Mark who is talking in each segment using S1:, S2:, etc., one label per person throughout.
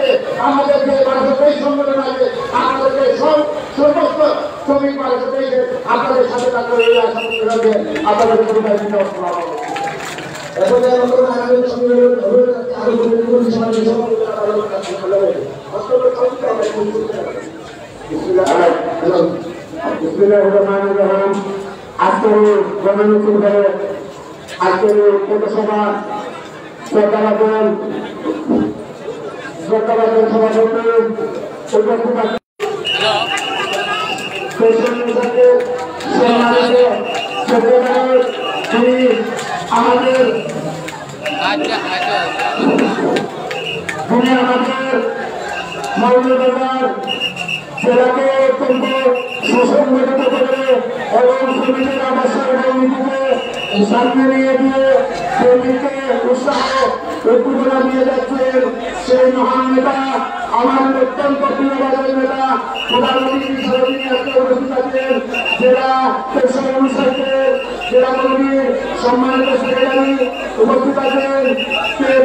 S1: থেকে আমাদের যে 1223 সংগঠন আছে আপনাদেরকে সমস্ত শ্রমিক 1223 আপনাদের সাথে থাকতে এই আশা করতে আপনাদের পরিবার দিতে এরপরে আমাদের আগামী সম্মেলন হবে আরো গুরুত্বপূর্ণ সমাবেশ বিসমিল্লাহিররহমানিররহিম। আজকের গণমিছিল করে আজকের পৌরসভা সরকারের সভাপতি আমাদের মৌলবাজার জেলাকে অত্যন্ত সুসংগঠিত করে এবং শ্রমিকের আবাসের নীতিকে সামনে নিয়ে গিয়ে শ্রমিককে উৎসাহ উদ্দীপনা দিয়ে যাচ্ছেন সেই মহান নেতা আমার অত্যন্ত প্রিয়বাদের নেতা প্রধানমন্ত্রী সরকারি আজকে উপস্থিত আছেন জেলা পেশা অনুসারে জেলা কমিটির সম্মানিত সেক্রেটারি উপস্থিত আছেন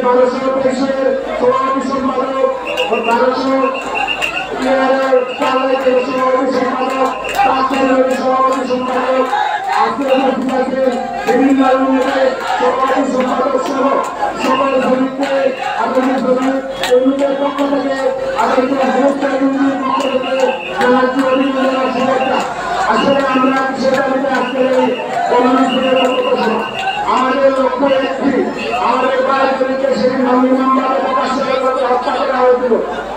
S1: 1223-এর সভাপতি সম্পাদক 1200 সভাপতি সম্পাদক সভাপতি সম্পাদক আজকে উপস্থিত আছেন বিভিন্ন সভাপতি সম্পাদক সহ সকল শ্রমিককে আগামী শ্রমিকের পক্ষ থেকে আগামী পক্ষ থেকে জানাচ্ছি অভিনন্দন শুভেচ্ছা। আসলে আমরা সেটাতে আজকে আমাদের লক্ষ্য একটি আমাদের বাইরে সেদিন মামলা প্রকাশ হত্যা করা হয়েছিল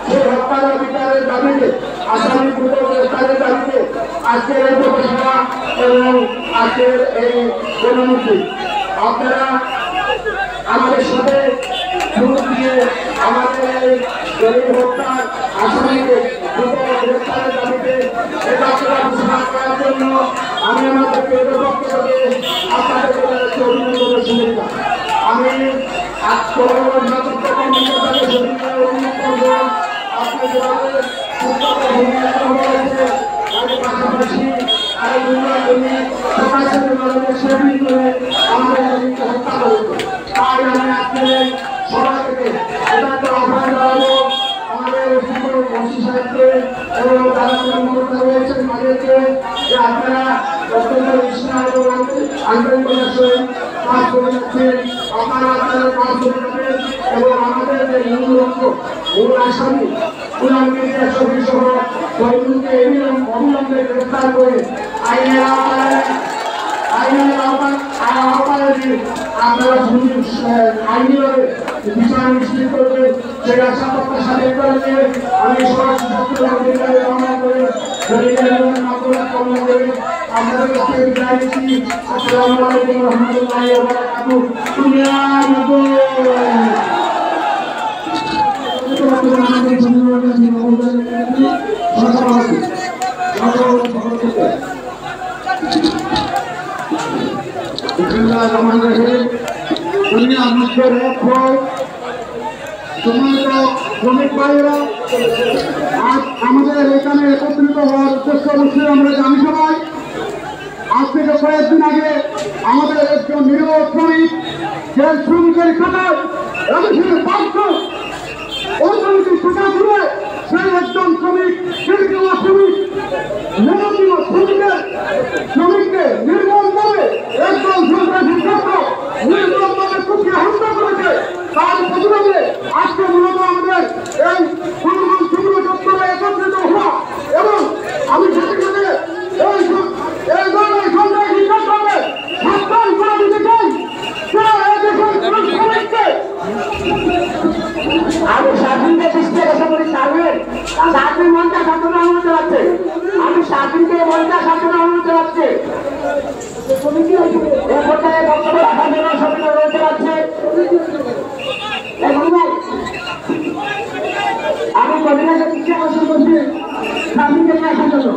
S1: সেই হত্যার বিচারের দাবিতে আসামি দ্রুত গ্রেফতারের দাবিতে আজকের এই পৌরসভা এবং আজকের এই গণমুক্তি আপনারা আমাদের সাথে যোগ দিয়ে আমাদের এই গরিব হত্যার আসামিকে দ্রুত গ্রেফতারের দাবিতে এটা ঘোষণা করার জন্য আমি আমাদের কেন্দ্রের পক্ষ থেকে আপনাদের অভিনন্দনের শুভেচ্ছা। আমি পাশাপাশি হত্যা করেছে তাই আমি আজকে সবাই থেকে এটাকে আহ্বান জানাবো আমাদের সাহেবকে এবং যারা রয়েছেন তাদেরকে যে আপনারা অত্যন্ত নিষ্ঠা এবং আন্তরিকতার সহিত কাজ করে যাচ্ছেন আপনারা আপনাদের কাজ করে যাবেন এবং আমাদের যে মূল লক্ষ্য মূল আসামি গুলামগিরি আসামি সহ কয়েকজনকে অবিলম্বে গ্রেফতার করে আইনের আওতায় আপনারা আইনিভাবে বিচার নিশ্চিত করবেন সেই আশা প্রত্যাশা করতে আমি সরাসরি রওনা করে আপনাদের কাছে বিদায় নিচ্ছি। আসসালামু আলাইকুম রহমতুল্লাহি ওয়া বারাকাতুহু। শ্রমিক ভাইয়েরা আজ আমাদের এখানে একত্রিত হওয়ার উদ্দেশ্য অবশ্যই আমরা জানি সবাই। আজ থেকে কয়েকদিন আগে আমাদের একজন নিরীহ শ্রমিক যে শ্রমিকের খাতায় অর্থনৈতিক টাকা ঘুরে সেই একজন শ্রমিক শ্রমিককে নির্মমভাবে একজন সন্ত্রাসী চক্র নির্মমভাবে কুপিয়ে হত্যা করেছে। তার প্রতিবাদে আজকে মূলত আমাদের এই পরিমাণ শুক্র চত্বরে একত্রিত হওয়া এবং আমি সাথে এই ধরনের সন্ত্রাসী চক্রকে সত্যায়ন করে দিতে চাই। আমি স্বাধীনকে দৃষ্টি রেখে বলি স্বাধীন মনটা সাধনা অনুমতি পাচ্ছে। আমি স্বাধীনকে মনটা সাধনা অনুমতি পাচ্ছে বক্তব্য রাখার জন্য সবাই রয়েছে পাচ্ছে। আমি কবিরাজের দৃষ্টি আকর্ষণ করছি স্বাধীনকে নিয়ে আসার জন্য।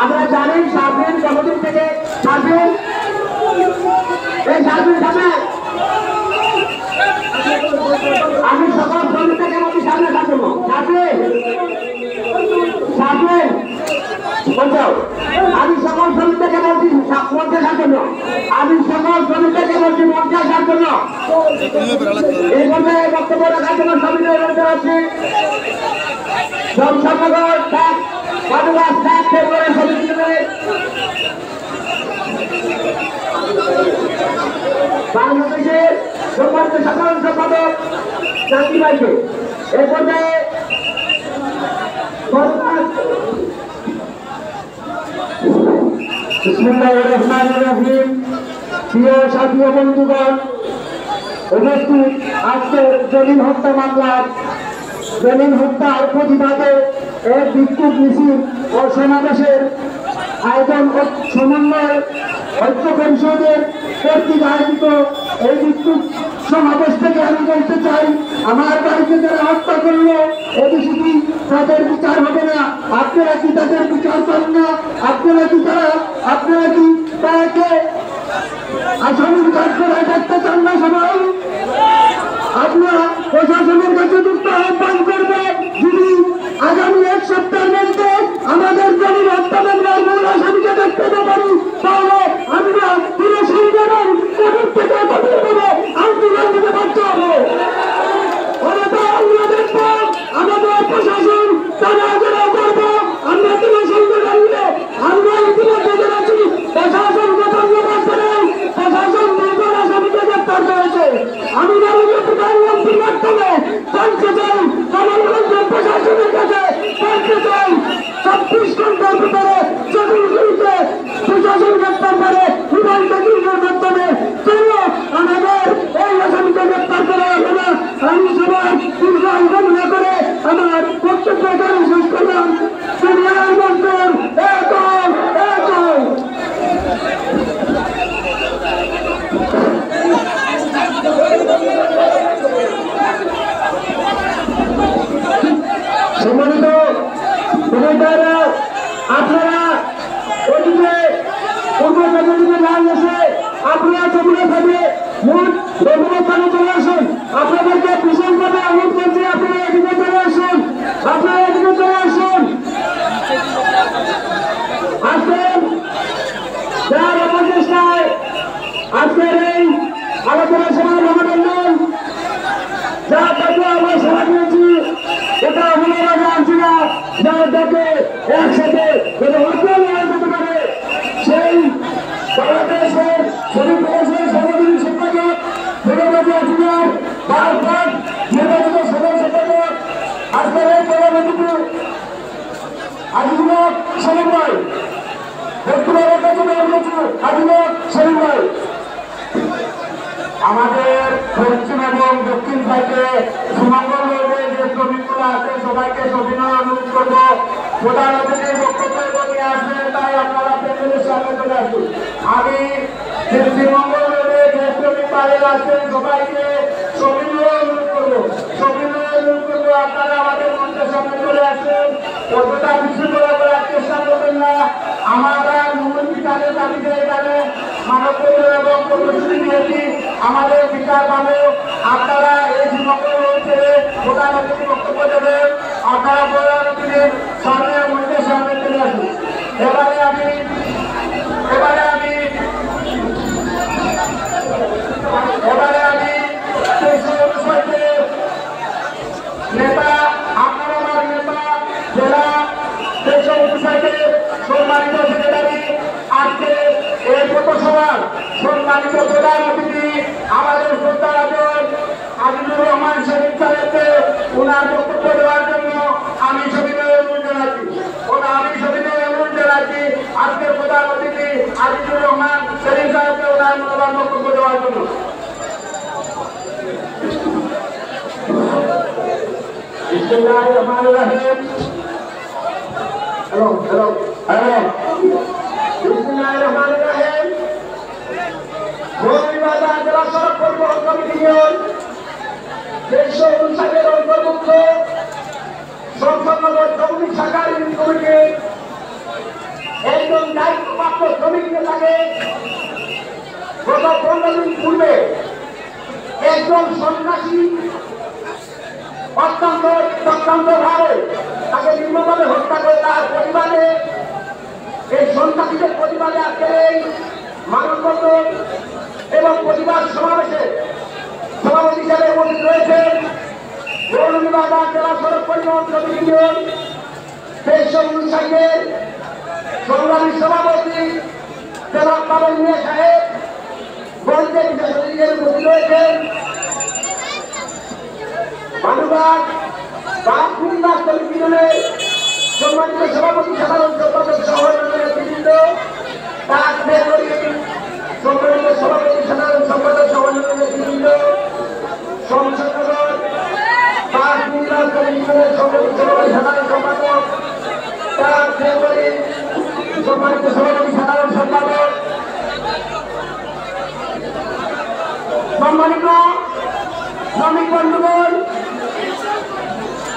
S1: আমরা জানি স্বাধীন কমিটি থেকে স্বাধীন এই স্বাধীন সামনে আমি সকল শ্রমিক থেকে আমি সামনে থাকবো। স্বাধীন স্বাধীন বলছো আসছি জমশানগর পাটুয়ার 7 ফেব্রুয়ারি সমিতি বাংলাদেশের সম্মানিত সাধারণ সম্পাদক জাতি ভাইকে এ পর্যায়ে বিসমিল্লাহির রহমানির রহিম। প্রিয় সাথী ও বন্ধুগণ, উপস্থিত আজকের জলিল হত্যা মামলার জলিল হত্যার প্রতিবাদে এক বিক্ষোভ মিছিল ও সমাবেশের আয়োজন ও সমন্বয় ঐক্য পরিষদের কর্তৃক আয়োজিত এই বিক্ষোভ সমাবেশ থেকে আমি বলতে চাই, আমার বাড়িতে যারা হত্যা করলো এ বিষয়টি তাদের বিচার হবে না। আপনারা কি তাদের বিচার চান না? আপনারা কি তাকে আসামির কাজ করে দেখতে চান না? সবাই আপনারা প্রশাসনের কাছে যুক্ত আহ্বান করবে, যদি আগামী 1 সপ্তাহের মধ্যে আমাদের জমির হত্যা মামলার মূল আসামিকে দেখতে না পারি, তাহলে আমরা পুরো সংগঠন কোর্ট থেকে কঠিন হবে আন্দোলন থেকে বাধ্য হবো। আমরা দেখবো আমাদের প্রশাসন তারা করবো, আমরা পুরো সংগঠন মিলে আমরা ইতিমধ্যে জানাচ্ছি প্রশাসন প্রশাসন নির্ভর আসামিকে গ্রেপ্তার করেছে। আমি মাননীয় প্রধানমন্ত্রীর মাধ্যমে জানতে চাই, কমলগঞ্জের প্রশাসনের কাছে জানতে চাই 24 ঘন্টার ভিতরে সেগুলিকে প্রশাসন গ্রেপ্তার করে বিমান টেকিংয়ের মাধ্যমে কেন আমাদের এই আসামিকে গ্রেপ্তার করা হবে না? আমি সবাই দীর্ঘ আন্দোলন করে আমার বক্তব্য এখানে শেষ করলাম। দুনিয়ার মন্ত্রণ সম্মানিত বিধায়করা, আপনারা ওদিকে পূর্ব কমিটিতে না এসে আপনারা চতুর্থ থেকে মোট রঘুনাথে চলে আসুন। আপনাদেরকে ভীষণভাবে অনুরোধ করছি, আপনারা এদিকে চলে আসুন, আপনারা এদিকে চলে আসুন। আসেন, যার অপচেষ্টায় আজকের এই আলোচনা সভা মহানন্দন যা তাকে আমরা সভা দিয়েছি, এটা আমরা জানছি না যার তাকে একসাথে হতে পারে সেই বাংলাদেশের শরীর প্রকাশের সর্বজনীন সম্পাদক বেগমবাদী আসিয়ার বারবার নির্বাচিত সদস্য সম্পাদক আজকের এই কর্মসূচিতে আদিবাদ সমন্বয় ব্যক্তিগত কাছে আদিবাদ সমন্বয় আমাদের পশ্চিম এবং দক্ষিণ সাইডে সুমঙ্গল রোডে যে শ্রমিকগুলো আছে সবাইকে সবিনয় অনুরোধ করবো প্রধান অতিথির বক্তব্য নিয়ে আসবেন, তাই আপনারা প্যান্ডেলের সামনে চলে আসুন। আমি শ্রীমঙ্গল রোডে যে শ্রমিক বাইরে আছেন সবাইকে সবিনয় অনুরোধ করবো আপনারা আমাদের মঞ্চের সামনে চলে আসুন। কতটা বিশৃঙ্খলা করার চেষ্টা করবেন না। আমরা মূল বিচারের দাবিতে এখানে মানব এবং কর্মসূচি নিয়েছি, আমাদের বিচার পাবে। আপনারা এই শ্রীমঙ্গল রয়েছে প্রধান অতিথি বক্তব্য দেবেন, আপনারা প্রধান অতিথির সামনে মঞ্চের সামনে চলে আসুন। এবারে আমি নেতা আপনার আমার নেতা জেলা দেশীয় সোসাইটির সম্মানিত সেক্রেটারি আজকে এই পথসভার সম্মানিত প্রধান অতিথি আমাদের শ্রদ্ধাভাজন আজিজুর রহমান শরীফ সাহেবকে ওনার বক্তব্য দেওয়ার জন্য আমি সবিনয় অনুরোধ জানাচ্ছি আজকের প্রধান অতিথি আজিজুর রহমান শরীফ সাহেবকে ওনার মূল্যবান বক্তব্য দেওয়ার জন্য। বিসমিল্লাহির রহমানির রহিম। মৌলভীবাজার জেলা সড়ক পরিবহন কমিটি ইউনিয়ন 359 এর অন্তর্ভুক্ত শমশাননগর শ্রমিক শাখার ইউনিট কমিটির একজন দায়িত্বপ্রাপ্ত শ্রমিক নেতাকে গত 15 দিন পূর্বে একজন সন্ত্রাসী অত্যন্তভাবে তাকে নিম্নভাবে হত্যা করে তার প্রতিবাদে এই সন্ত্রাসীদের প্রতিবাদে আজকের এই মানববন্ধন এবং প্রতিবাদ সমাবেশে সভাপতি হিসাবে উপস্থিত রয়েছেন বাজার জেলা সড়ক পরিবহন সমিতি ইউনিয়ন দেশীয় অনুসারীদের সংগ্রামী সভাপতি জেলা কাবুল মিয়া সাহেব মঞ্চে বিশেষ উপস্থিত রয়েছেন ভানুবাদ বাঘুন্দাস সমিতি ইউনিয়নের সম্মানিত সভাপতি সাধারণ সম্পাদক সহ নেতৃবৃন্দ তার সম্মানিত সভাপতি সাধারণ সম্পাদক সহ নেতৃবৃন্দ সংসদগণ বাঘুন্দাস সমিতি ইউনিয়নের সম্মানিত সভাপতি সাধারণ সম্পাদক তার সম্মানিত সভাপতি সাধারণ সম্পাদক সম্মানিত শ্রমিক বন্ধুগণ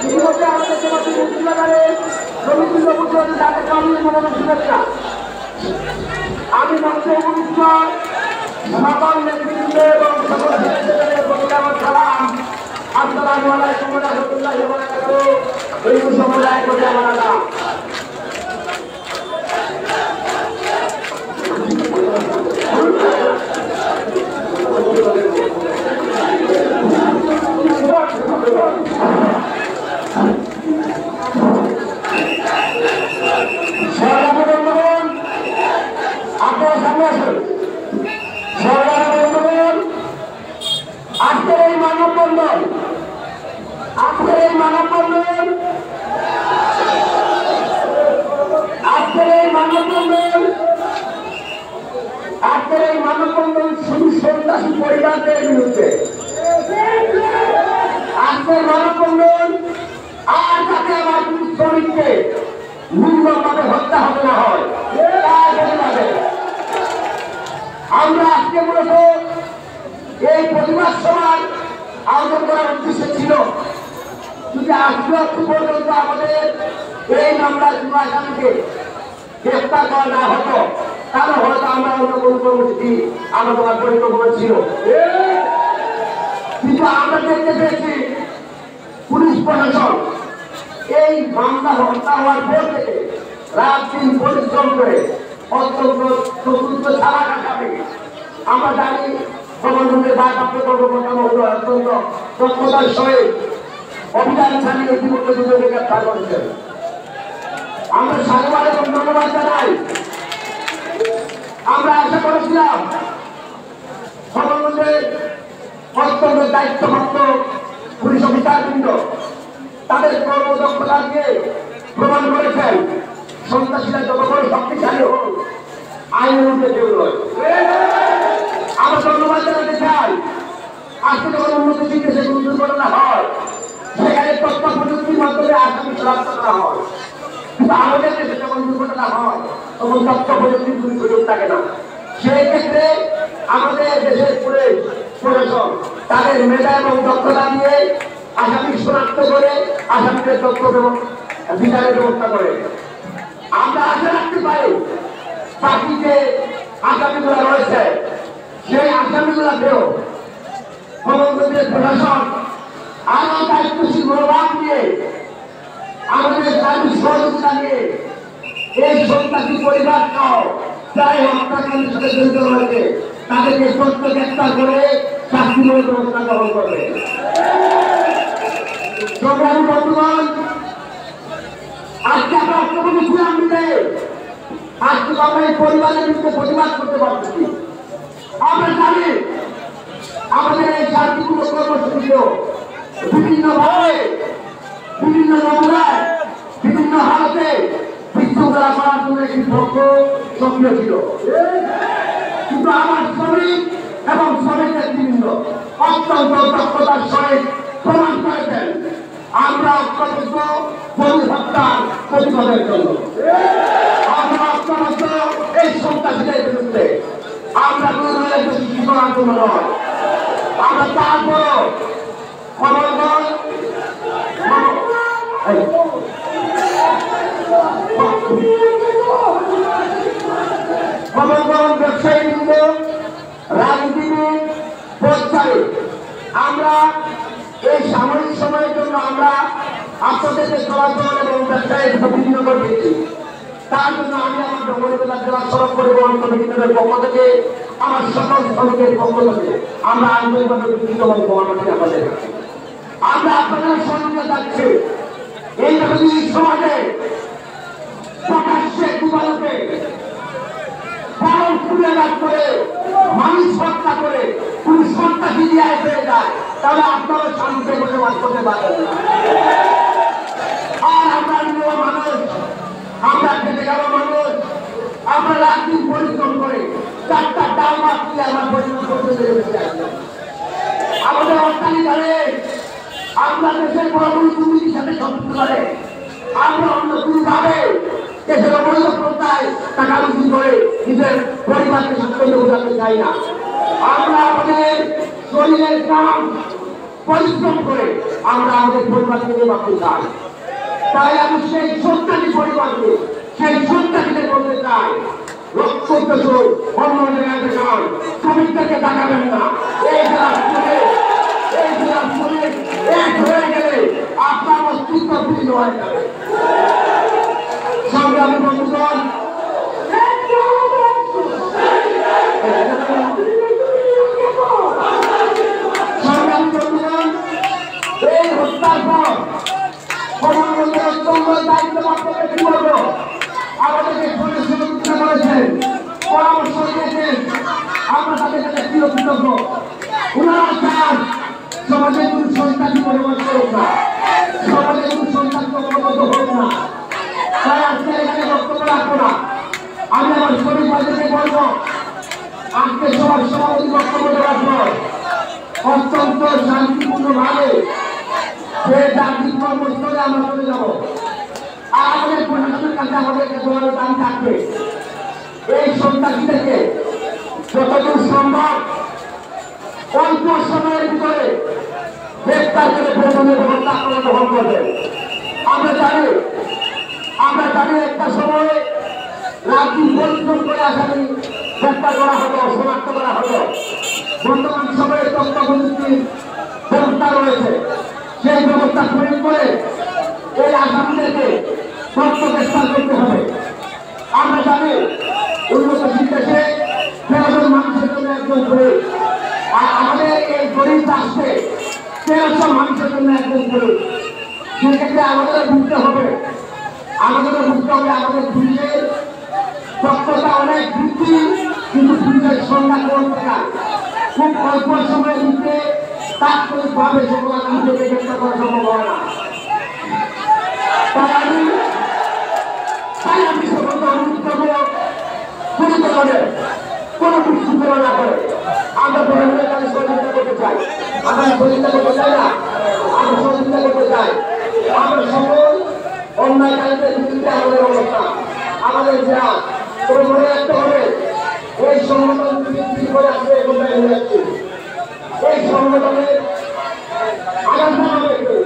S1: ইতিমধ্যে আমাদের সমাজে মুক্তিবাজারে শ্রমিকবৃন্দ বুঝবেন তাদের কারণে মনোনয়ন শুভেচ্ছা। আমি মঞ্চে উপস্থিত সকল নেতৃবৃন্দ এবং সকল আমার সালাম আসসালামু আলাইকুম ওয়া রাহমাতুল্লাহি ওয়া বারাকাতুহু। এই সময় করে আমার আলাদা আপনারা সামনে আসুন। আজকের এই মানববন্ধন শুধু সন্ত্রাসী পরিবারদের বিরুদ্ধে। আজকের মানববন্ধন আর যাতে আমার শ্রমিককে নির্মমভাবে হত্যা হবে না হয় তার প্রতিবাদে আমরা আজকে মূলত এই প্রতিবাদ সভার আয়োজন করার উদ্দেশ্য ছিল যদি আজকে পর্যন্ত আমাদের এই মামলার যুব আসামিকে গ্রেফতার করা না হতো তাহলে হয়তো আমরা অন্য কোনো কর্মসূচি আমরা তোমার পরিকল্পনা ছিল। কিন্তু আমরা দেখতে পেয়েছি পুলিশ প্রশাসন এই মামলা হত্যা হওয়ার পর থেকে রাত দিন পরিশ্রম করে অত্যন্ত চতুর্থ চালাক আসামি আমরা জানি প্রবন্ধনের ভারপ্রাপ্ত কর্মকর্তা মহোদয় অত্যন্ত দক্ষতার সহিত অভিযান চালিয়ে ইতিমধ্যে দুজনকে গ্রেফতার করেছেন। আমরা সাধুবাদ এবং ধন্যবাদ জানাই। আমরা আশা করেছিলাম প্রবন্ধনের অত্যন্ত দায়িত্বপ্রাপ্ত পুলিশ অফিসারবৃন্দ তাদের কর্মদক্ষতা দিয়ে প্রমাণ করেছেন সন্ত্রাসীরা যত বড় শক্তিশালী হোক আইনের মধ্যে কেউ নয়। আমরা ধন্যবাদ জানাতে চাই। আজকে যখন উন্নত দেশে দুর্ঘটনা হয় সেখানে তথ্য প্রযুক্তির মাধ্যমে আসামি শনাক্ত করা হয়, কিন্তু আমাদের দেশে যখন দুর্ঘটনা হয় তখন তথ্য প্রযুক্তির কোনো সুযোগ থাকে না। সেই ক্ষেত্রে আমাদের দেশের পুলিশ প্রশাসন তাদের মেধা এবং দক্ষতা দিয়ে আসামি শনাক্ত করে আসামিদের তথ্য এবং বিচারের ব্যবস্থা করে। আমরা আশা রাখতে পারি বাকি যে আসামিগুলো রয়েছে সেই আসামিগুলোকেও প্রধানমন্ত্রীর প্রশাসন আরো দায়িত্বশীল মনোভাব নিয়ে আমাদের সার্বিক সহযোগিতা নিয়ে এই সন্ত্রাসী পরিবার সহ যারা হত্যাকাণ্ডের সাথে জড়িত রয়েছে তাদেরকে সত্য গ্রেফতার করে শাস্তিমূলক ব্যবস্থা গ্রহণ করবে। সংগ্রামী বন্ধুগণ, আজকে আমরা অষ্টপতি সুনাম দিতে আজকে আমরা এই পরিবারের বিরুদ্ধে প্রতিবাদ করতে পারছি। আমরা জানি আমাদের এই শান্তিপূর্ণ কর্মসূচিগুলো বিভিন্নভাবে বিভিন্ন নমুনায় বিভিন্ন হালতে বিশৃঙ্খলা করার জন্য একটি পক্ষ সক্রিয় ছিল, কিন্তু আমার শ্রমিক এবং শ্রমিক নেতৃবৃন্দ অত্যন্ত দক্ষতার সহিত প্রমাণ করেছেন আমরা অত্যন্ত গরু হত্যার প্রতিবাদের জন্য আমরা অত্যন্ত এই সন্ত্রাসীদের বিরুদ্ধে আমরা কিছু করার জন্য নয়। আমরা তারপরও খবরগঞ্জ ব্যবসায়ীবৃন্দ রাজনীতিবিদ ব্যবসায়ী আমরা এই সাময়িক সময়ের জন্য আমরা আপনাদের চলাচল এবং ব্যবসায়ী বিভিন্ন করে দিয়েছি। তার জন্য আমি আমার জঙ্গলবেলা জেলা সড়ক পরিবহন কমিটির পক্ষ থেকে আমার সকল শ্রমিকের পক্ষ থেকে আমরা আন্তরিকভাবে দুঃখিত এবং ক্ষমা করছি আমাদের। আমরা আপনাদের সঙ্গে যাচ্ছি। এই সমাজে প্রকাশ্যে দুবারকে খুলে করে মানুষ হত্যা করে কোন সন্ত্রাসী দিয়ে পেয়ে যায়, তাহলে আপনারা শান্তিতে বসবাস করতে পারবেন না। আর আমরা মানুষ, আমরা খেতে যাওয়া মানুষ, আমরা রাত্রি পরিশ্রম করে 4টা ডাল মাছ দিয়ে আমরা পরিশ্রম করতে পেরেছি। আমাদের অট্টালিকারে আমরা দেশের বড় বড় দুর্নীতির সাথে সম্পৃক্ত করে আমরা অন্য কোনোভাবে দেশের অবৈধ প্রথায় টাকা বিক্রি করে নিজের পরিবারকে স্বাচ্ছন্দ্য বোঝাতে চাই না। আমরা আমাদের শরীরের কাম পরিশ্রম করে আমরা আমাদের পরিবারকে নিয়ে বাঁচতে চাই। তাই আমি সেই সন্তানী পরিবারকে, সেই সন্তানীদের বলতে চাই, লক্ষ বছর অন্য জায়গায় দেখান, শ্রমিকদেরকে দেখাবেন না। এই জেলার শ্রমিক এক হয়ে গেলে আপনার অস্তিত্ব পূর্ণ হয়ে যাবে। সংগ্রামী বন্ধুগণ, এই হত্যার পর প্রধানমন্ত্রী অত্যন্ত দায়িত্বপ্রাপ্ত ব্যক্তিবর্গ আমাদেরকে সচেতন করেছেন, পরামর্শ দিয়েছেন। আমরা তাদের কাছে কৃতজ্ঞ। ওনারা চান সমাজের কোন সন্তানকে পরিমাণ করুক না, সমাজের কোন সন্তানকে অবগত হোক না। তাই আজকে এখানে বক্তব্য রাখবো না। আমি আমার শরীর বাজারকে বলবো, আজকে সবার সভাপতি বক্তব্য দেওয়ার পর অত্যন্ত শান্তিপূর্ণভাবে যে জাতির কর্মস্থলে আমরা চলে যাবো। আর আমাদের প্রশাসনের কাছে আমাদেরকে দেওয়ার দাবি থাকবে, এই সন্ত্রাসীদেরকে যতদূর সম্ভব অল্প সময়ের ভিতরে গ্রেপ্তার করে প্রশাসনের ব্যবস্থা আপনারা গ্রহণ করবেন। আমরা জানি একটা সময়ে রাত্রি পরিশ্রম করে আসামি গ্রেপ্তার করা হলো, শনাক্ত করা হলো। বর্তমান সময়ে তথ্য প্রযুক্তির ব্যবস্থা রয়েছে, সেই ব্যবস্থা প্রয়োগ করে এই আসামিদেরকে তথ্য গ্রেপ্তার করতে হবে। আমরা জানি উন্নতশীল দেশে 1300 মানুষের জন্য একজন পুলিশ, আর আমাদের এই গরিব রাষ্ট্রে 1300 মানুষের জন্য একজন পুলিশ। সেক্ষেত্রে আমাদের বুঝতে হবে আমাদের পুলিশের দক্ষতা অনেক বৃদ্ধি, কিন্তু পুলিশের সংখ্যা কম থাকা, খুব অল্প সময়ের মধ্যে তাৎক্ষণিকভাবে সকল আসামিদেরকে গ্রেপ্তার করা সম্ভব হয় না। তাই আমি সকলকে অনুরোধ করবো, কোনো বিশৃঙ্খলা না করে আমরা প্রধানমন্ত্রীর কাছে সহযোগিতা করতে চাই। আমরা সহযোগিতা করতে চাই না, আমরা সহযোগিতা করতে চাই। আমরা সকল অন্যায়কারীদের বিরুদ্ধে আমাদের অবস্থান, আমাদের যা কোনো মনে রাখতে হবে, এই সংগঠন বৃদ্ধি করে আসলে এগোটাই হয়ে যাচ্ছে। এই সংগঠনের আগামী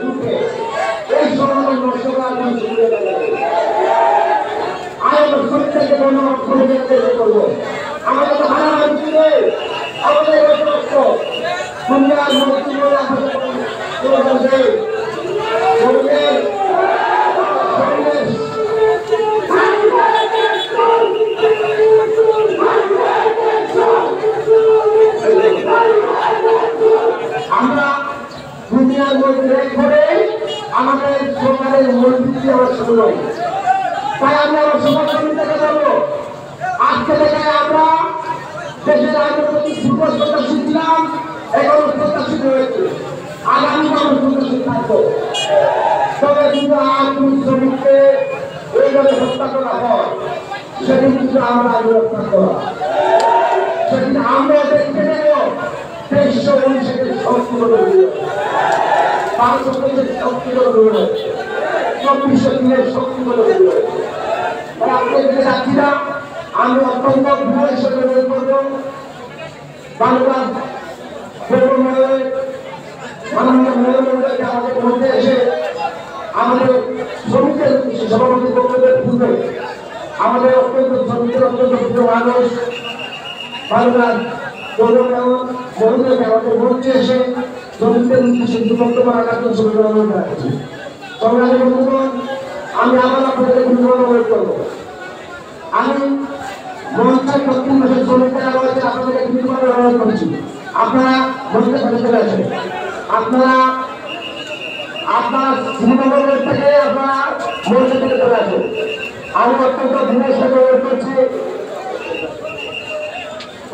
S1: যুগে এই সংগঠন নষ্ট করার জন্য আয়োজন শরীরটাকে ধন্যবাদ করে যেতে করবো। আমাদের তো হারা মন্ত্রী নেই, আমাদের দুনিয়ার মন্ত্রী বলে আমাদের আমরা দুনিয়ার মধ্যে করে আমাদের সরকারের মন্ত্রী আমার শুরু। তাই আমরা আমার সমাজকর্মীদেরকে বলবো, আজকে থেকে আমরা দেশের আইনের প্রতি পূর্ব প্রত্যাশী ছিলাম, এখন প্রত্যাশী রয়েছে, আগামী আমরা প্রত্যাশী থাকবো। তবে কিন্তু আর কোন শ্রমিককে এইভাবে হত্যা করা হয়, সেদিন কিন্তু আমরা আগে হত্যা করা, সেদিন আমরা দেখতে নেব 2319 শক্তিগুলো রইল, 500 শক্তিগুলো রইল, 24 শক্তিগুলো রইল। আপনাদেরকে যাচ্ছি না, আমি অত্যন্ত ভয় হিসেবে মনে করব বাংলা আমাদের মধ্যে এসে আমাদের শ্রমিকের সভাপতি বক্তব্যের পূর্বে আমাদের অত্যন্ত শ্রমিকের অত্যন্ত প্রিয় মানুষ বাংলার আমাদের মধ্যে এসে শ্রমিকদের সিদ্ধ বক্তব্য রাখার জন্য সংগ্রামী বন্ধুগণ, আমি আবার আপনাদের অনুরোধ করবো, আমি মঞ্চের দক্ষিণ মাসের শ্রমিকরা রয়েছে, আপনাদেরকে অনুরোধ করছি, আপনারা মঞ্চে চলে আসেন। আপনারা আপনার শ্রীনগরের থেকে আপনারা মসজিদ থেকে চলে আসুন। আমি অত্যন্ত দিনের সাথে অনুরোধ করছি,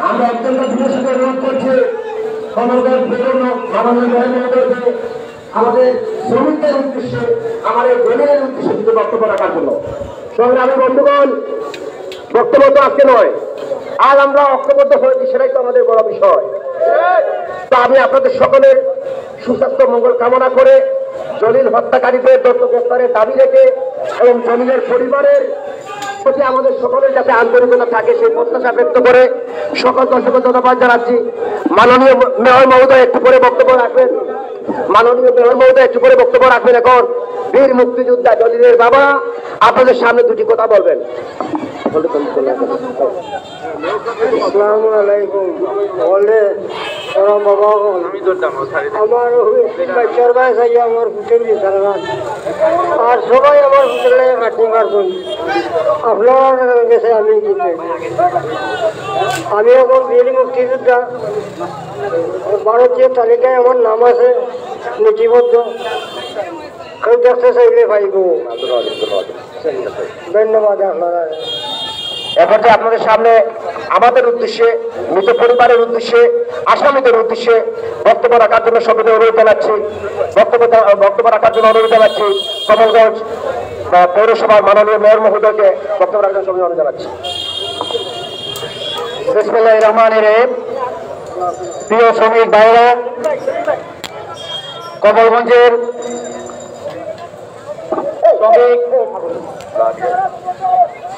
S1: আমরা অত্যন্ত দিনের সাথে অনুরোধ করছি সমগ্র বেতন মাননীয় মহোদয়কে আমাদের শ্রমিকদের উদ্দেশ্যে, আমাদের দলের উদ্দেশ্যে কিছু বক্তব্য রাখার জন্য। সংগ্রামী বন্ধুগণ, বক্তব্য তো আজকে নয়, আজ আমরা ঐক্যবদ্ধ হয়েছি, সেটাই তো আমাদের বড় বিষয়। তো আমি আপনাদের সকলের সুস্বাস্থ্য মঙ্গল কামনা করে জলিল হত্যাকারীদের গ্রেফতারের দাবি রেখে এবং জলিলের পরিবারের প্রতি আমাদের সকলের যাতে আন্তরিকতা থাকে সেই প্রত্যাশা ব্যক্ত করে সকল দর্শক ধন্যবাদ জানাচ্ছি। মাননীয় মেয়র মহোদয় একটু পরে বক্তব্য রাখবেন। মাননীয় মেয়র মহোদয় একটু পরে বক্তব্য রাখবেন। এখন বীর মুক্তিযোদ্ধা জলিলের বাবা আপনাদের সামনে দুটি কথা বলবেন।
S2: আসসালামু আলাইকুম। বলে বাবা আমার বাচ্চার বয়স আইয়া আমার ফুটের বিচার আর সবাই আমার ফুটের লাগে কাটতে পারবেন। আপনার গেছে আমি এখন বীর মুক্তিযোদ্ধা ভারতীয় তালিকায় আমার নাম আছে নীতিবদ্ধ। কেউ দেখতে চাইলে পাইব। ধন্যবাদ আপনারা।
S1: এখন যে আপনাদের সামনে আমাদের উদ্দেশ্যে, মৃত পরিবারের উদ্দেশ্যে, আসামিদের উদ্দেশ্যে বক্তব্য রাখার জন্য সবাইকে অনুরোধ জানাচ্ছি। বক্তব্য রাখার জন্য অনুরোধ জানাচ্ছি কমলগঞ্জ পৌরসভার মাননীয় মেয়র মহোদয়কে বক্তব্য রাখার জন্য অনুরোধ জানাচ্ছি। বিসমিল্লাহির রহমানির রহিম। প্রিয় শ্রমিক ভাইরা, কমলগঞ্জের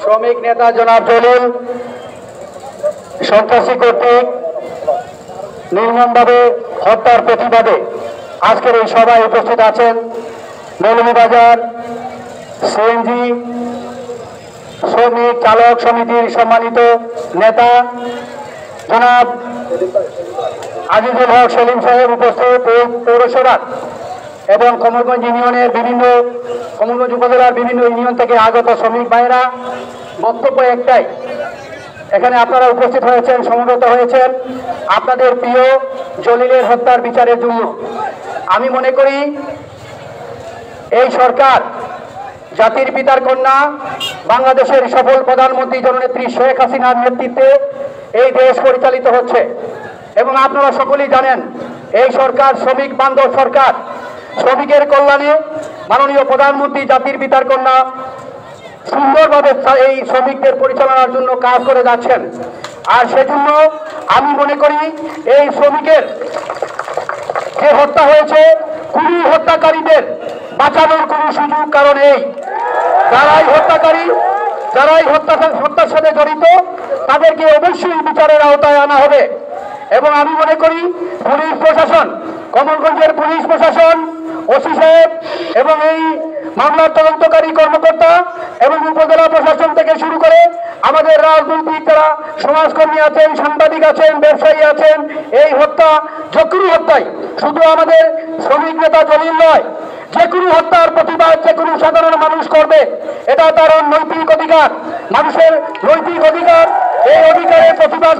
S1: শ্রমিক নেতা জনাব জলিল সন্ত্রাসী কর্তৃক নির্মমভাবে হত্যার প্রতিবাদে আজকের এই সভায় উপস্থিত আছেন মৌলভীবাজার সিএনজি শ্রমিক চালক সমিতির সম্মানিত নেতা জনাব আজিজুল হক সেলিম সাহেব, উপস্থিত পৌরসভা এবং কমলগঞ্জ ইউনিয়নের কমলগঞ্জ উপজেলার বিভিন্ন ইউনিয়ন থেকে আগত শ্রমিক ভাইরা। বক্তব্য একটাই, এখানে আপনারা উপস্থিত হয়েছেন, সমবেত হয়েছেন আপনাদের প্রিয় জলিলের হত্যার বিচারের জন্য। আমি মনে করি এই সরকার জাতির পিতার কন্যা বাংলাদেশের সফল প্রধানমন্ত্রী জননেত্রী শেখ হাসিনার নেতৃত্বে এই দেশ পরিচালিত হচ্ছে এবং আপনারা সকলেই জানেন এই সরকার শ্রমিক বান্ধব সরকার। শ্রমিকের কল্যাণে মাননীয় প্রধানমন্ত্রী জাতির পিতার কন্যা সুন্দরভাবে এই শ্রমিকদের পরিচালনার জন্য কাজ করে যাচ্ছেন। আর সেজন্য আমি মনে করি এই শ্রমিকের যে হত্যা হয়েছে, কোন হত্যাকারীদের বাঁচানোর কোন সুযোগ কারণ নেই। যারাই হত্যাকারী, যারাই হত্যার সাথে জড়িত, তাদেরকে অবশ্যই বিচারের আওতায় আনা হবে। এবং আমি মনে করি পুলিশ প্রশাসন, কমলগঞ্জের পুলিশ প্রশাসন, ওসি সাহেব এবং এই মামলার তদন্তকারী কর্মকর্তা এবং উপজেলা প্রশাসন থেকে শুরু করে আমাদের রাজনৈতিক যারা সমাজকর্মী আছেন, সাংবাদিক আছেন, ব্যবসায়ী আছেন, এই হত্যা যে কোনো হত্যায় শুধু আমাদের শ্রমিক নেতা জলিল নয়, যে কোনো হত্যার প্রতিবাদ যে কোনো সাধারণ মানুষ করবে, এটা তার নৈতিক অধিকার, মানুষের নৈতিক অধিকার। এই অধিকারের প্রতিবাদ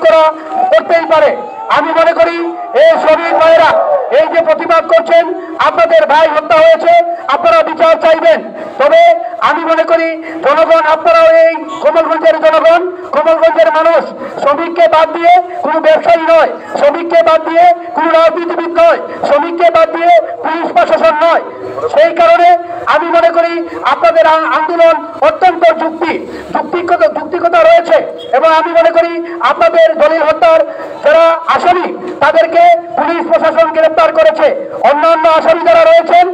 S1: করতেই পারে। আমি মনে করি এই শ্রমিক ভাইয়েরা এই যে প্রতিবাদ করছেন, আপনাদের ভাই হত্যা হয়েছে, আপনারা বিচার চাইবেন। তবে আমি মনে করি জনগণ, আপনারাও এই কমলগঞ্জের জনগণ, কমলগঞ্জের মানুষ শ্রমিককে বাদ দিয়ে কোনো ব্যবসায়ী নয়, শ্রমিককে বাদ দিয়ে কোনো রাজনীতিবিদ নয়, শ্রমিককে বাদ দিয়ে পুলিশ প্রশাসন নয়। সেই কারণে আমি মনে করি আপনাদের আন্দোলন অত্যন্ত যুক্তিকতা রয়েছে এবং আমি মনে করি আপনাদের জলিল হত্যার যারা আসামি তাদেরকে পুলিশ প্রশাসন গ্রেফতার করেছে। অন্যান্য আসামি যারা রয়েছেন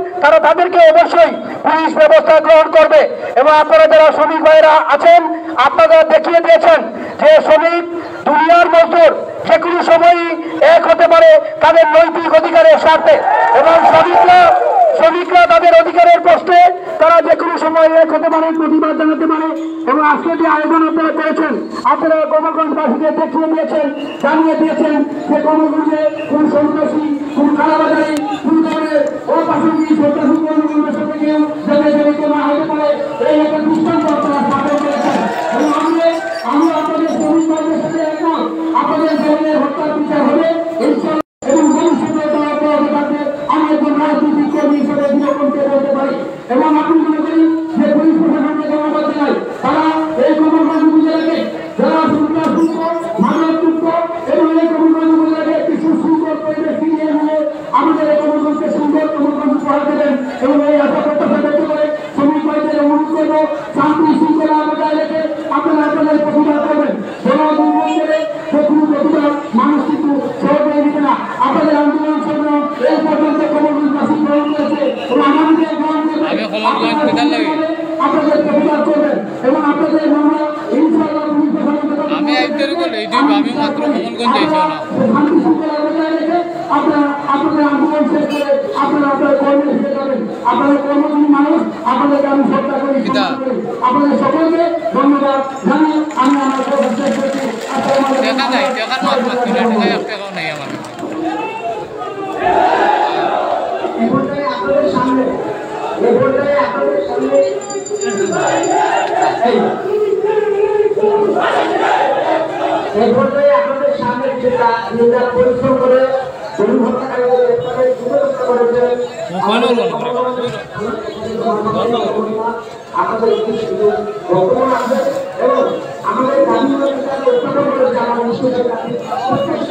S1: তাদেরকে অবশ্যই পুলিশ ব্যবস্থা গ্রহণ করবে। এবং আপনারা যারা শ্রমিক ভাইরা আছেন, আপনারা দেখিয়ে দিয়েছেন যে শ্রমিক দুনিয়ার মজদুর যে কোনো সময়ই এক হতে পারে তাদের নৈতিক অধিকারের স্বার্থে, এবং শ্রমিকরা তাদের অধিকারের প্রশ্নে তারা যে কোনো সময় এক হতে পারে, প্রতিবাদ জানাতে পারে। এবং আজকে যে আয়োজন আপনারা করেছেন, আপনারা কমলগঞ্জবাসীকে দেখিয়ে দিয়েছেন, জানিয়ে দিয়েছেন যে কমলগঞ্জে কোন সন্ত্রাসী, কোন কালাবাজারি, কোন ধরনের অপ্রাসঙ্গিক সন্ত্রাসী কর্মকাণ্ডের সাথে কেউ যাতে জড়িত না হতে পারে, এই একটা দৃষ্টান্ত আপনারা স্থাপন করেছেন। এবং আমি আপনাদের শ্রমিক ভাইদের সাথে একমত, আপনাদের জমির হত্যার বিচার হবে এবং ভবিষ্যতে তারা অব্যাহত থাকবে। আমি একজন রাজনৈতিক কর্মী হিসেবে
S3: গেলে এই দুই ভাবি মাত্র মোহনগঞ্জ যাইছো না
S1: শান্তি শৃঙ্খলা বজায় রেখে আপনাদের আন্দোলন শেষ করে আপনাদের কর্মে ফিরে যাবেন। আপনাদের কর্মজীবী মানুষ, আপনাদেরকে আমি শ্রদ্ধা করি, আপনাদের সকলকে ধন্যবাদ জানাই। আমি আমার কথা শেষ করছি।
S3: দেখা যায় টাকার মাছ পাচ্ছি না, টাকায় 1 টাকাও নেই আমার
S1: আপনাদের সামনে আপনাদের সামনে যেটা নিজেরা পরিশ্রম করে গরু হত্যাকারীদের আপনাদের বর্তমান আছে এবং আমাদের দাবিগুলো উত্থাপন করে যারা মুসলিমদের কাছে প্রত্যক্ষ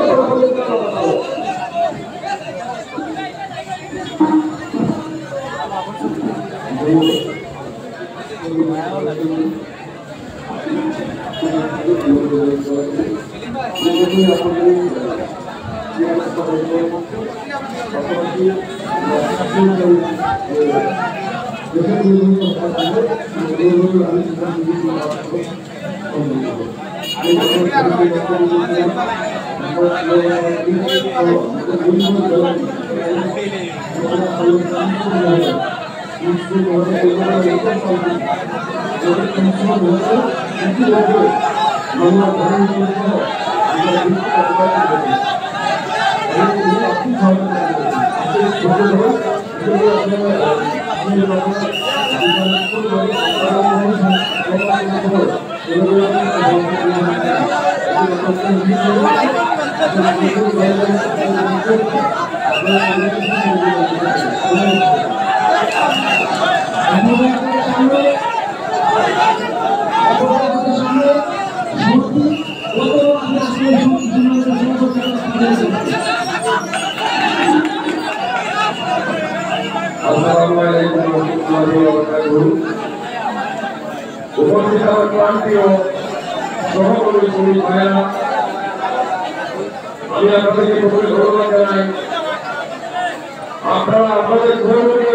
S1: উপস্থিত আমার ক্লান্তীয় সহকর্মী শ্রমিক ভাইয়েরা, আমি আপনাদেরকে প্রথমে ধন্যবাদ জানাই। আপনারা আপনাদের ধর্মকে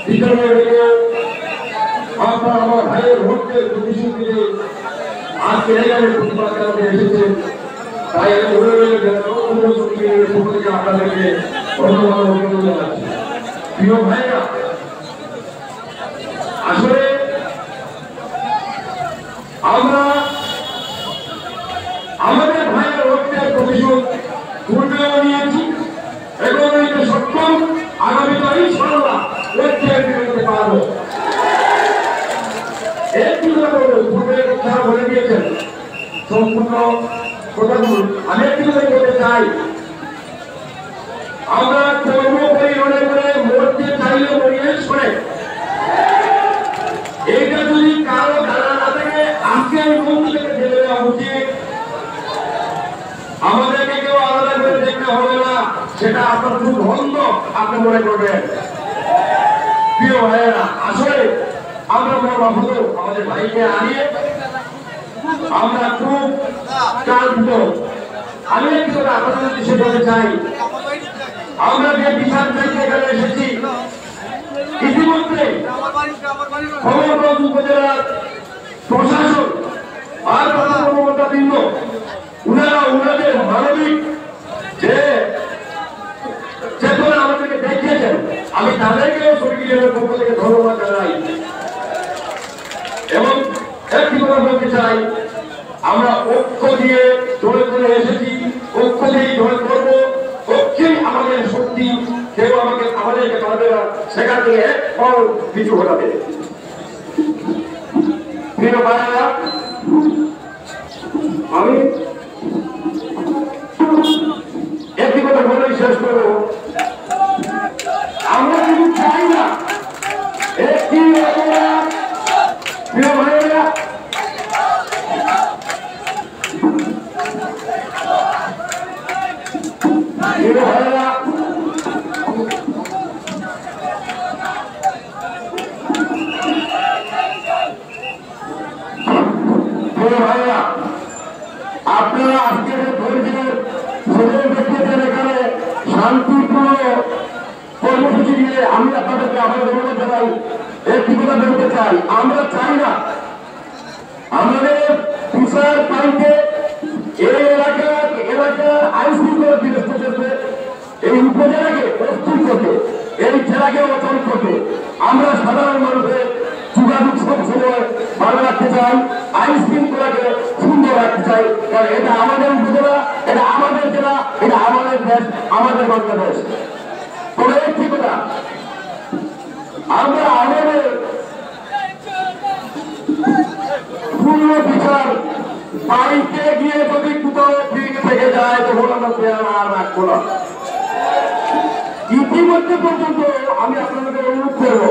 S1: পিছনে রেখে আপনারা আমার ভাইয়ের ভোটকে প্রতিশ্রুতি দিয়ে আজকে এখানে প্রতিবাদ জানাতে এসেছেন। তাই আমি ধরে রইলে আপনাদেরকে ধন্যবাদ অভিনন্দন জানাচ্ছি। প্রিয় ভাইরা, আসলে আমরা আমাদের ভাইয়ের রক্তের প্রতিশোধ পূর্বেও নিয়েছি এবং এটা সক্ষম আগামীকাল ইনশাআল্লাহ রক্তের বিরুদ্ধে পারবো। একটি কথা পূর্বে কথা বলে দিয়েছেন সম্পূর্ণ কথাগুলো আমি একটি কথা বলতে চাই। আমরা কর্ম করি মনে করে মরতে চাইলে মরিয়ে শোনে, এইটা যদি কারো ধারা না থাকে আজকে মন্ত্রী থেকে ঢেলে দেওয়া উচিত। আমাদেরকে কেউ আলাদা করে দেখতে হবে না, সেটা আপনার খুব ধন্য আপনি মনে করবেন। প্রিয় ভাইয়েরা, আসলে আমরা মহাভারত আমাদের ভাইকে আনিয়ে আমরা খুব ক্লান্ত। আমি একটু আপনাদের উদ্দেশ্যে বলতে চাই, আমরা যে বিচার চাইতে এখানে এসেছি, ইতিমধ্যে খবরগঞ্জ উপজেলার প্রশাসন আর কর্মকর্তাবৃন্দ উনারা উনাদের মানবিক যে চেতনা আমাদেরকে দেখিয়েছেন, আমি তাদেরকেও সরকারের পক্ষ থেকে ধন্যবাদ জানাই। এবং একটি কথা বলতে চাই, আমরা ঐক্য দিয়ে দৌড়ে করে এসেছি, ঐক্য দিয়েই দৌড়ে করবো, ঐক্যই আমাদের শক্তি। কেউ আমাদেরকে পারবে না সেখান থেকে এক ফল কিছু ঘটাবে। প্রিয় ভাইয়েরা, আমি একটি কথা বলেই শেষ করবো। আমরা কিন্তু চাই না একটি প্রিয় ভাইয়েরা, প্রিয় ভাইয়েরা, আপনারা আজকের এখানে শান্তিপূর্ণ কর্মসূচি দিয়ে আমি আপনাদেরকে আবার ধন্যবাদ জানাই। একটি কথা বলতে চাই, আমরা চাই না আমাদের বিচার পাইতে সেটাকে অচল করতে আমরা সাধারণ মানুষের যোগাযোগ সবসময় ভালো রাখতে চাই, আইন শৃঙ্খলাকে সুন্দর রাখতে চাই। কারণ এটা আমাদের উপজেলা, এটা আমাদের জেলা, এটা আমাদের দেশ, আমাদের বাংলাদেশ। তবে একটি কথা, আমরা আমাদের পূর্ণ বিচার বাড়িতে গিয়ে যদি কোথাও ঠিক থেকে যায় তখন আমরা পেয়ারা আর রাখবো না। ইতিমধ্যে পর্যন্ত আমি আপনাদের অনুরোধ করবো,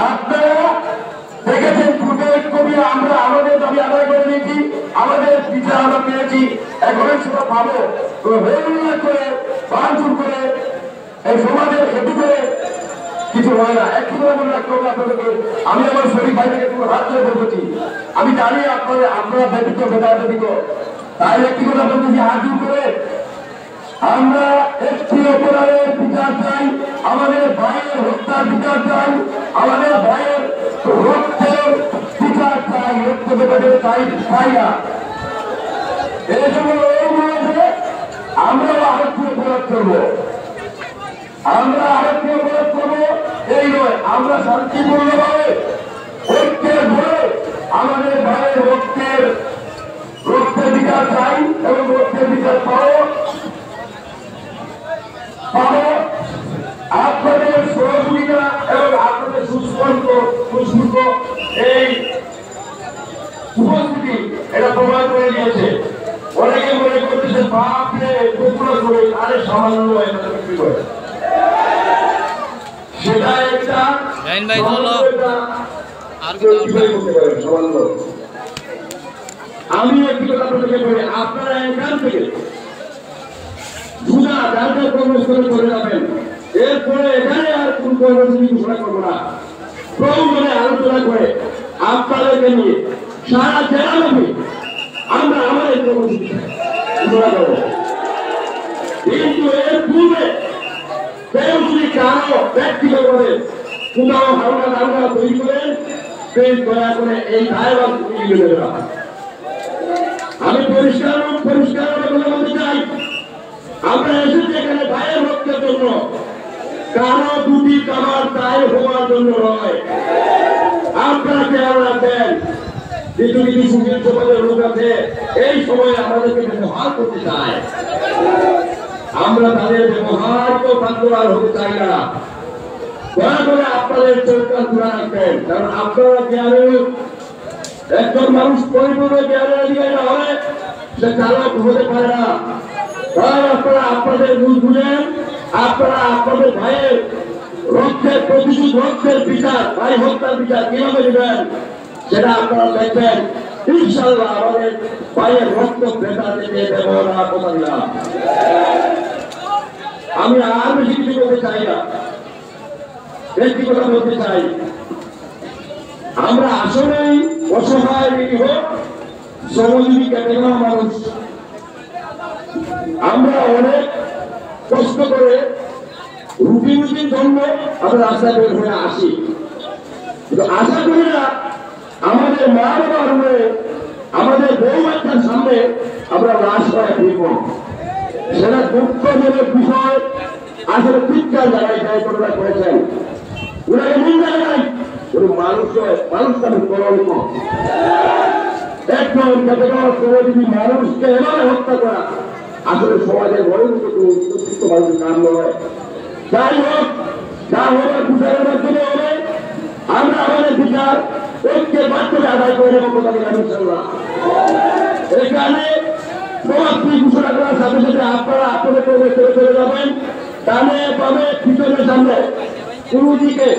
S1: আপনারা দেখেছেন ফুটেজ কবি আমরা আমাদের দাবি আদায় করে নিয়েছি, আমাদের বিচার আমরা পেয়েছি, এখন সেটা পাবো করে ভাঙচুর করে এই সমাজের ক্ষতি করে কিছু হয় না। একটু করে মনে রাখতে হবে আপনাদেরকে, আমি আমার শরীর ভাই থেকে পুরো হাত ধরে বলছি, আমি জানি আপনারা ব্যতীত বেদার ব্যতীত, তাই একটি কথা বলতেছি, হাত করে আমরা একটি অপরাধের বিচার চাই, আমাদের ভাইয়ের হত্যার বিচার চাই, আমাদের ভাইয়ের রক্তের বিচার চাই, রক্ত বেদনের চাই না। এই সময় আমরা আরেকটি অপরাধ করবো, আমরা আরেকটি অপরাধ করবো এই নয়, আমরা শান্তিপূর্ণভাবে ঐক্যের ধরে আমাদের ভাইয়ের রক্তের বিচার চাই এবং রক্তের বিচার পাবো। আপনাদের সহযোগিতা এবং আপনাদের সুস্পষ্ট এই উপস্থিতি এটা প্রমাণ করে দিয়েছে। অনেকে মনে করতেছে বাপরে টুকরো করে আরে সামান্য বিক্রি করে, সেটা একটা সামান্য। আমি একটি কথা আপনাদেরকে বলি, আপনারা এখান থেকে যার কর্মস্থলে করে যাবেন, এরপরে এখানে আর কোন কর্মসূচি ঘোষণা করবো না। প্রয়োজনে আলোচনা করে আপনাদেরকে নিয়ে সারা জেলাব্যাপী আমরা আমাদের কর্মসূচি ঘোষণা করবো। কিন্তু এর পূর্বে কেউ যদি কারো ব্যক্তিগতভাবে কোথাও হালকা দাঙ্গা তৈরি করেন, প্লিজ দয়া করে এই দায়ভার নিয়ে নেবে না। আমি পরিষ্কার বলতে চাই, আমরা এসেছি এখানে ভাইয়ের রক্ষার জন্য, কারো দুটি কামার দায় হওয়ার জন্য নয়। আপনারা খেয়াল রাখবেন, কিছু কিছু সুখের সমাজের লোক আছে এই সময় আমাদেরকে ব্যবহার করতে চায়, আমরা তাদের ব্যবহারকেও পাত্রবার হতে চাই না। দয়া করে আপনাদের চোখটা খোলা রাখবেন, কারণ আপনারা জ্ঞানের একজন মানুষ পরিপূর্ণ জ্ঞানের অধিকারী না হলে সে চালক হতে পারে না। তাই আপনারা আপনাদের ভুল বুঝেন, আপনারা আপনাদের ভাইয়ের রক্তের প্রতিশোধ, রক্তের বিচার, ভাই হত্যার বিচার কিভাবে নেবেন সেটা আপনারা দেখবেন। ইনশাআল্লাহ আমাদের ভাইয়ের রক্ত বেতা থেকে ব্যবহার কথা দিলাম। আমি আর বেশি কিছু বলতে চাই না, একটি কথা বলতে চাই, আমরা আসলেই অসহায় নিরীহ শ্রমজীবী ক্যাটেগরির মানুষ। আমরা অনেক কষ্ট করে রুটির জন্য আমরা রাস্তায় বের হয়ে আসি, কিন্তু আশা করি না আমাদের মা বাবার হয়ে আমাদের বউ বাচ্চার সামনে আমরা লাশ করা ফিরব। সেটা দুঃখজনক বিষয়। আসলে চিৎকার জায়গায় ঘটনা করেছেন, ওনাকে নিন্দা জানাই, উনি মানুষটা কলঙ্ক। একজন শ্রমজীবী মানুষকে এভাবে হত্যা করা আসলে সমাজের বড় উপযুক্ত মানুষের কাম নয়। যাই হোক, যা হবার বিচারের মাধ্যমে হবে, আমরা আমাদের বিচার ঐক্যের মাধ্যমে আদায় করে নেব। এখানে সমাপ্তি ঘোষণা করার সাথে সাথে আপনারা আপনাদের করে চলে যাবেন, ডানে বামে পিছনের সামনে কোনো দিকে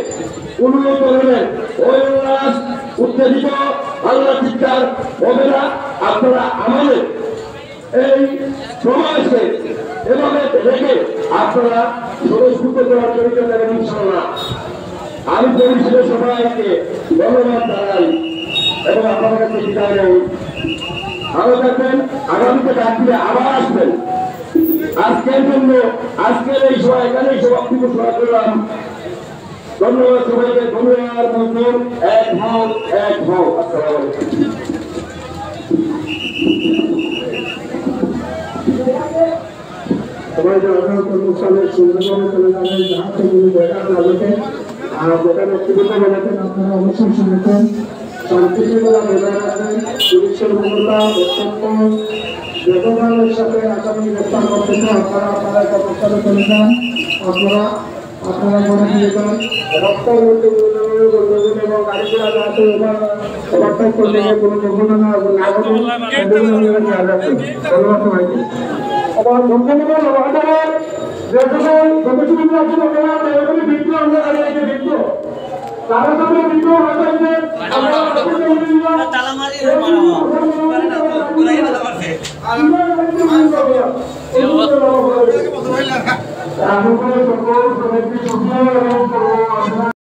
S1: কোনো ধরনের উল্লাস উত্তেজিত আল্লাহ চিৎকার হবে না। আপনারা আমাদের এই সমাজকে এভাবে রেখে আপনারা স্বতঃস্ফূর্ত করার জড়িত নেবেন ইনশাআল্লাহ। আমি পরিষদের সবাইকে ধন্যবাদ জানাই এবং আপনাদের কাছে বিদায় নেই। ভালো থাকবেন, আগামীতে ডাকলে আবার আসবেন। আজকের জন্য আজকের এই সভা এখানেই সমাপ্তি ঘোষণা করলাম। ধন্যবাদ সবাইকে, ধন্যবাদ মজদুর, এক হও। আসসালামু আলাইকুম। সবাই যারা অনুষ্ঠানের সুন্দরভাবে চলে যাবেন যাহাতে কোনো বেকার না যেতে আর বেকার অসুবিধা বেড়াতেন আপনারা অবশ্যই শুনেছেন শান্তিশৃঙ্খলা বজায় রাখবেন পুলিশের ভূমিকা বক্তব্য বেগমের সাথে আসামি গ্রেপ্তার করতেছে আপনারা একটা প্রস্তাবে চলে যান আপনারা মনে দিয়ে যান রাস্তার মধ্যে গণ্ডগোল এবং গাড়ি ঘোড়া যাতে ওভারটেক করলে কোনো দুর্ঘটনা না ঘটে সেগুলো খেয়াল রাখবেন ধন্যবাদ সবাইকে আবার মুখ্যমন্ত্রী মহাদারের যেসব গবেষণা আছে ওনারা এগুলি বিদ্যুৎ আমরা দাঁড়িয়ে বিদ্যুৎ তারা সামনে বিদ্যুৎ হয়েছে আমরা তালামারি মারা